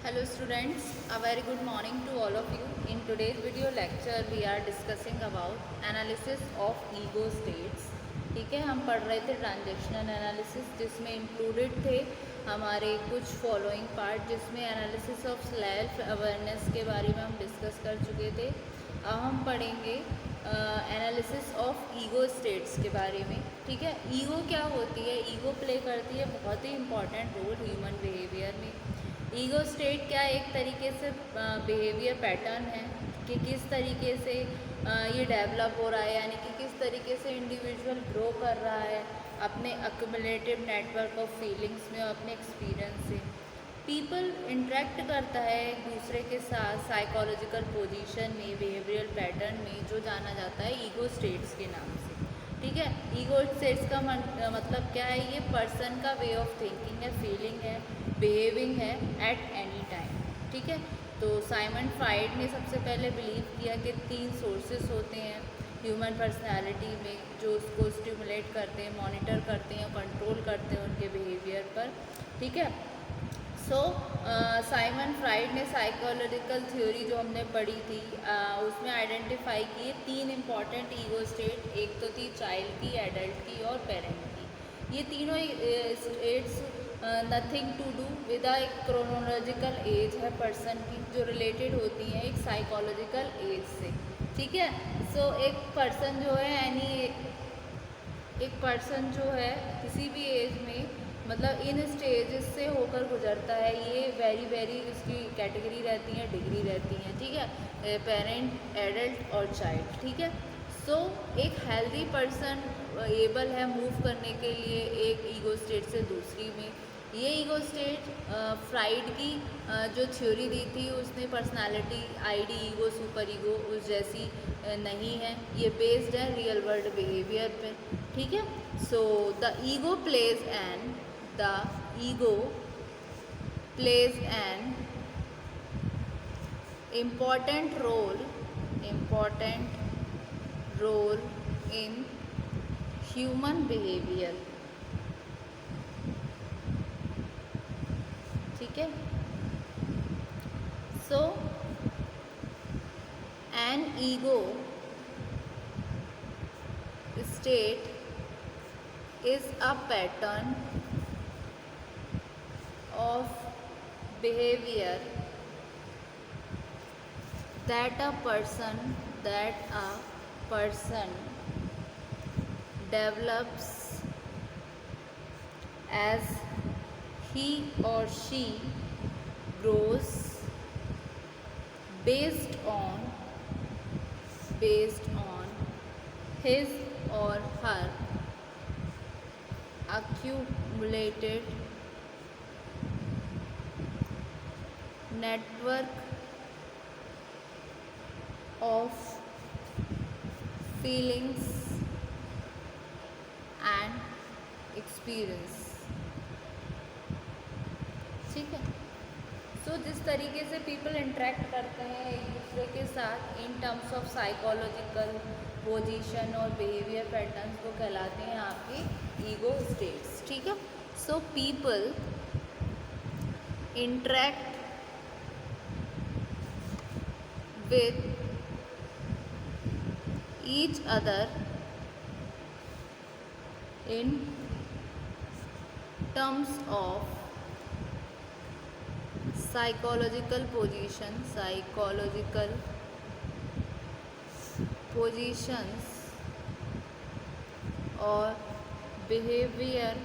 Hello students, a very good morning to all of you. In today's video lecture we are discussing about analysis of ego states. ठीक है, हम पढ़ रहे थे transactional analysis जिसमें included थे हमारे कुछ फॉलोइंग पार्ट जिसमें एनालिसिस ऑफ सेल्फ अवेयरनेस के बारे में हम डिस्कस कर चुके थे। अब हम पढ़ेंगे एनालिसिस ऑफ ईगो स्टेट्स के बारे में। ठीक है, ईगो क्या होती है? ईगो प्ले करती है बहुत ही इम्पॉर्टेंट रोल ह्यूमन बिहेवियर में। ईगो स्टेट क्या एक तरीके से बिहेवियर पैटर्न है कि किस तरीके से ये डेवलप हो रहा है, यानी कि किस तरीके से इंडिविजुअल ग्रो कर रहा है अपने अक्यूमुलेटिव नेटवर्क ऑफ फीलिंग्स में और अपने एक्सपीरियंस से। पीपल इंटरेक्ट करता है एक दूसरे के साथ साइकोलॉजिकल पोजीशन में, बिहेवियरल पैटर्न में, जो जाना जाता है ईगो स्टेट्स के नाम से। ठीक है, ईगो स्टेट्स का मतलब क्या है? ये पर्सन का वे ऑफ थिंकिंग है, फीलिंग है, बिहेविंग है एट एनी टाइम। ठीक है, तो साइमन फ्राइड ने सबसे पहले बिलीव किया कि 3 सोर्सेस होते हैं ह्यूमन पर्सनालिटी में जो उसको स्टिमुलेट करते हैं, मॉनिटर करते हैं, कंट्रोल करते हैं उनके बिहेवियर पर। ठीक है, साइमन फ्राइड ने साइकोलॉजिकल थ्योरी जो हमने पढ़ी थी उसमें आइडेंटिफाई किए 3 इम्पॉर्टेंट ईगो स्टेट। एक तो थी चाइल्ड की, एडल्ट की और पेरेंट की। ये तीनों states nothing to do with एक क्रोनोलॉजिकल एज है पर्सन की, जो रिलेटेड होती हैं एक साइकोलॉजिकल एज से। ठीक है, एक पर्सन जो है एक पर्सन जो है किसी भी एज में मतलब इन स्टेजेस से होकर गुजरता है। ये वेरी इसकी कैटेगरी रहती हैं, डिग्री रहती हैं। ठीक है, पेरेंट, एडल्ट और चाइल्ड। ठीक है, एक हेल्दी पर्सन एबल है मूव करने के लिए एक ईगो स्टेट से दूसरी में। ये ईगो स्टेट फ्राइड की जो थ्योरी दी थी उसने personality, ID, ego, super ego उस जैसी नहीं है। ये बेस्ड है रियल वर्ल्ड बिहेवियर पे। ठीक है, the ego plays an important role in human behavior. ठीक है, an ego state is a pattern of behavior that a person develops as he or she grows based on his or her accumulated network of feelings and experience। ठीक है, जिस तरीके से people interact करते हैं एक दूसरे के साथ in terms of psychological position और बिहेवियर पैटर्न्स को कहलाते हैं आपके ईगो स्टेट्स। ठीक है, people interact with each other in terms of psychological positions or behavior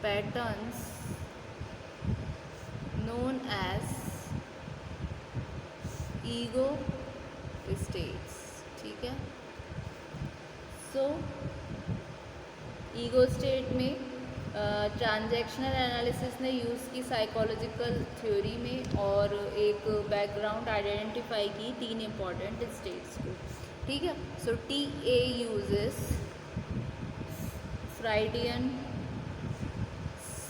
patterns known as ego states. ठीक है, ईगो स्टेट में ट्रांजैक्शनल एनालिसिस ने यूज़ की साइकोलॉजिकल थ्योरी में और एक बैकग्राउंड आइडेंटिफाई की 3 इम्पॉर्टेंट स्टेट्स को। ठीक है, TA uses Freudian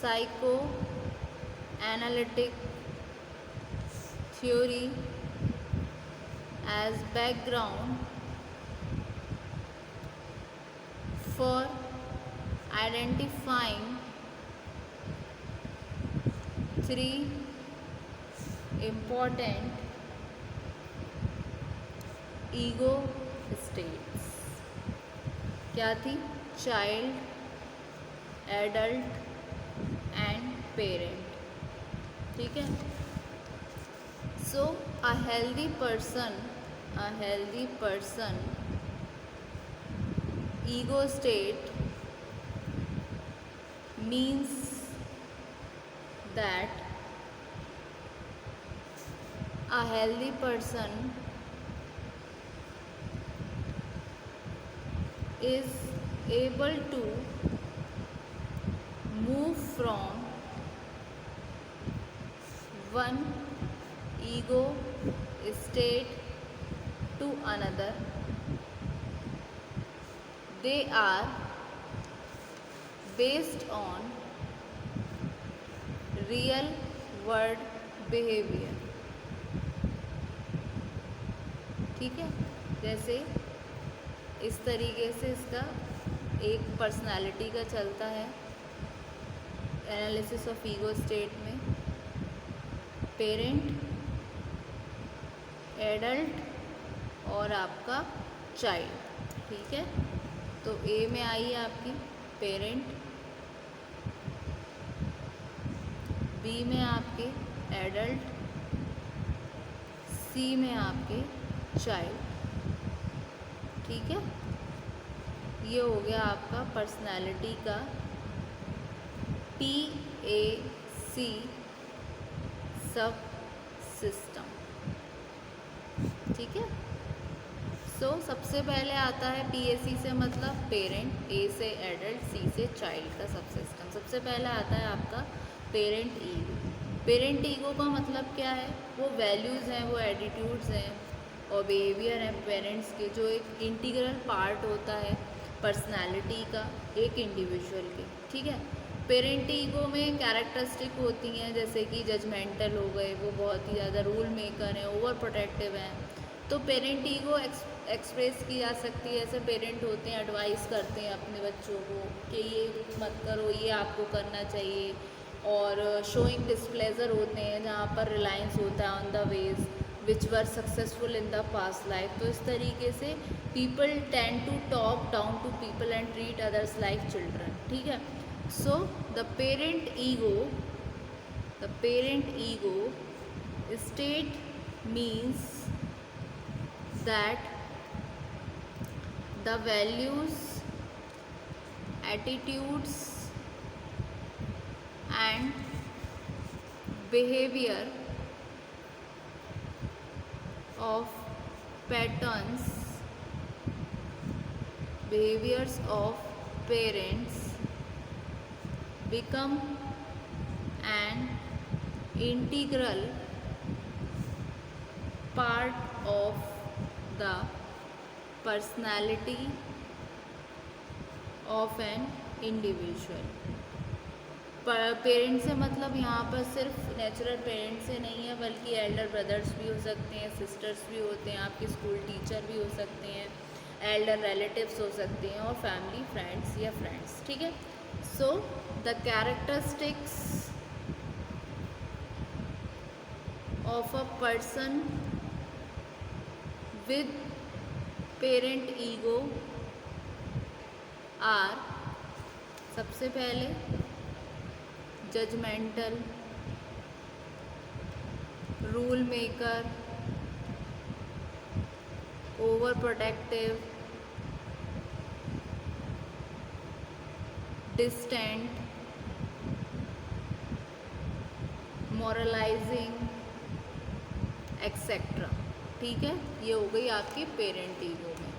psychoanalytic theory as background for identifying 3 important ego states क्या थी? Child, adult and parent. ठीक है। So a healthy person ego state means that a healthy person is able to move from one ego state to another. They are based on real world behavior। ठीक है। जैसे इस तरीके से इसका एक पर्सनालिटी का चलता है एनालिसिस ऑफ ईगो स्टेट में। पेरेंट, एडल्ट और आपका चाइल्ड। ठीक है। तो ए में आई है आपकी पेरेंट, बी में आपके एडल्ट, सी में आपके चाइल्ड। ठीक है। ये हो गया आपका पर्सनालिटी का PAC सब सिस्टम। ठीक है। सो सबसे पहले आता है PAC से मतलब पेरेंट, A से एडल्ट, C से चाइल्ड का सब सिस्टम। सबसे पहले आता है आपका पेरेंट ईगो। पेरेंट ईगो का मतलब क्या है? वो वैल्यूज़ हैं, वो एटीट्यूड्स हैं और बिहेवियर हैं पेरेंट्स के, जो एक इंटीग्रल पार्ट होता है पर्सनालिटी का एक इंडिविजुअल के। ठीक है। पेरेंट ईगो में कैरेक्टरिस्टिक होती हैं जैसे कि जजमेंटल हो गए, वो बहुत ही ज़्यादा रूल मेकर हैं, ओवर प्रोटेक्टिव हैं। तो पेरेंट ईगो एक्सप्रेस की जा सकती है। ऐसे पेरेंट होते हैं एडवाइस करते हैं अपने बच्चों को कि ये मत करो, ये आपको करना चाहिए। और शोइंग डिस्प्लेजर होते हैं जहाँ पर रिलायंस होता है on the ways which were successful in the past life. तो इस तरीके से people tend to talk down to people and treat others like children. ठीक है। So the parent ego state means that the values, attitudes and behavior of behaviors of parents become an integral part of the personality of an individual। Parents से मतलब यहाँ पर सिर्फ natural parents से नहीं है, बल्कि एल्डर ब्रदर्स भी हो सकते हैं, सिस्टर्स भी होते हैं, आपके स्कूल टीचर भी हो सकते हैं, एल्डर रिलेटिव्स हो सकते हैं और फैमिली फ्रेंड्स या फ्रेंड्स। ठीक है। So the characteristics of a person with parent ego are सबसे पहले judgemental, rule maker, overprotective, distant, moralising et cetera. ठीक है। ये हो गई आपकी पेरेंट ईगो में।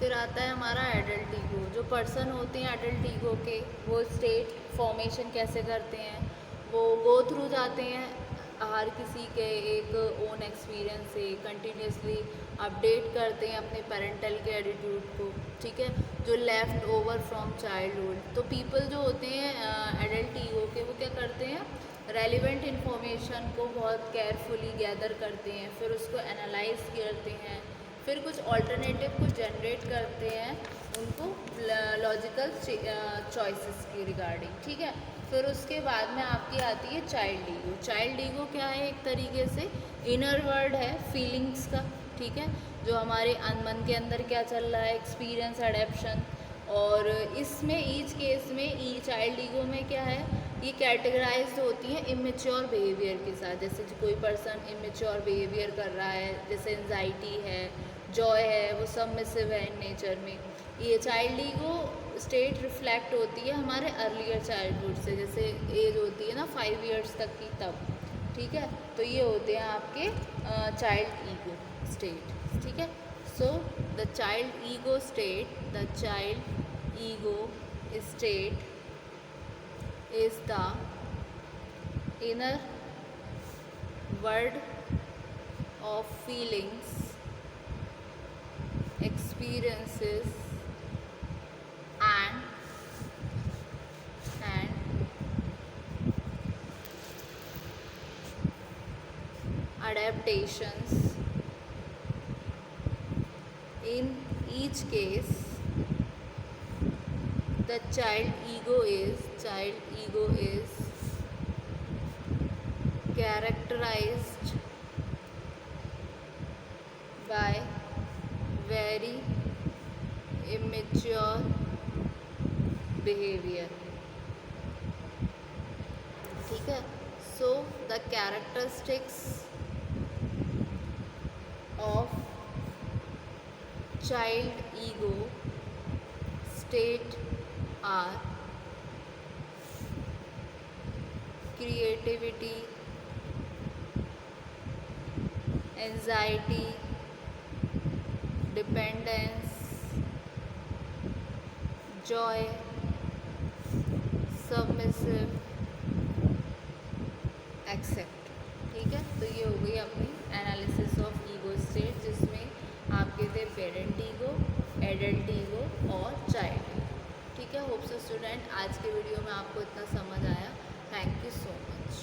फिर आता है हमारा एडल्ट ईगो। जो पर्सन होते हैं एडल्ट ईगो के, वो स्टेट फॉर्मेशन कैसे करते हैं? वो गो थ्रू जाते हैं हर किसी के एक ओन एक्सपीरियंस से, कंटिन्यूसली अपडेट करते हैं अपने पेरेंटल के एटीट्यूड को। ठीक है। जो लेफ्ट ओवर फ्रॉम चाइल्डहुड। तो पीपल जो होते हैं एडल्ट ईगो के, वो क्या करते हैं? रेलिवेंट इन्फॉर्मेशन को बहुत केयरफुली गैदर करते हैं, फिर उसको एनालाइज करते हैं, फिर कुछ ऑल्टरनेटिव को जनरेट करते हैं उनको लॉजिकल चॉइसेस की रिगार्डिंग, ठीक है। फिर उसके बाद में आपकी आती है चाइल्ड ईगो। चाइल्ड ईगो क्या है, एक तरीके से इनर वर्ल्ड है फीलिंग्स का, ठीक है, जो हमारे मन के अंदर क्या चल रहा है, एक्सपीरियंस, एडेप्शन। और इसमें ईच केस में चाइल्ड ईगो में क्या है, ये कैटेगराइज होती हैं इमेच्योर बिहेवियर के साथ। जैसे कोई पर्सन इमेच्योर बिहेवियर कर रहा है, जैसे एंजाइटी है, जॉय है, वो सबमिसिव है इन नेचर में। ये चाइल्ड ईगो स्टेट रिफ्लेक्ट होती है हमारे अर्लियर चाइल्डहुड से, जैसे एज होती है ना 5 इयर्स तक की, तब, ठीक है। तो ये होते हैं आपके चाइल्ड ईगो स्टेट, ठीक है। So the child ego state, the child ego state is the inner world of feelings, experiences and adaptations. In each case, the child ego is characterized by very immature behavior, ठीक है। So the characteristics of child ego state are creativity, anxiety, dependence, joy, submissive, accept, ठीक है। तो ये हो गई अपनी analysis of ego state, जिसमें आपके थे पेरेंट ईगो, एडल्ट ईगो और चाइल्ड ईगो, ठीक है। होप सो स्टूडेंट आज के वीडियो में आपको इतना समझ आया। Thank you so much.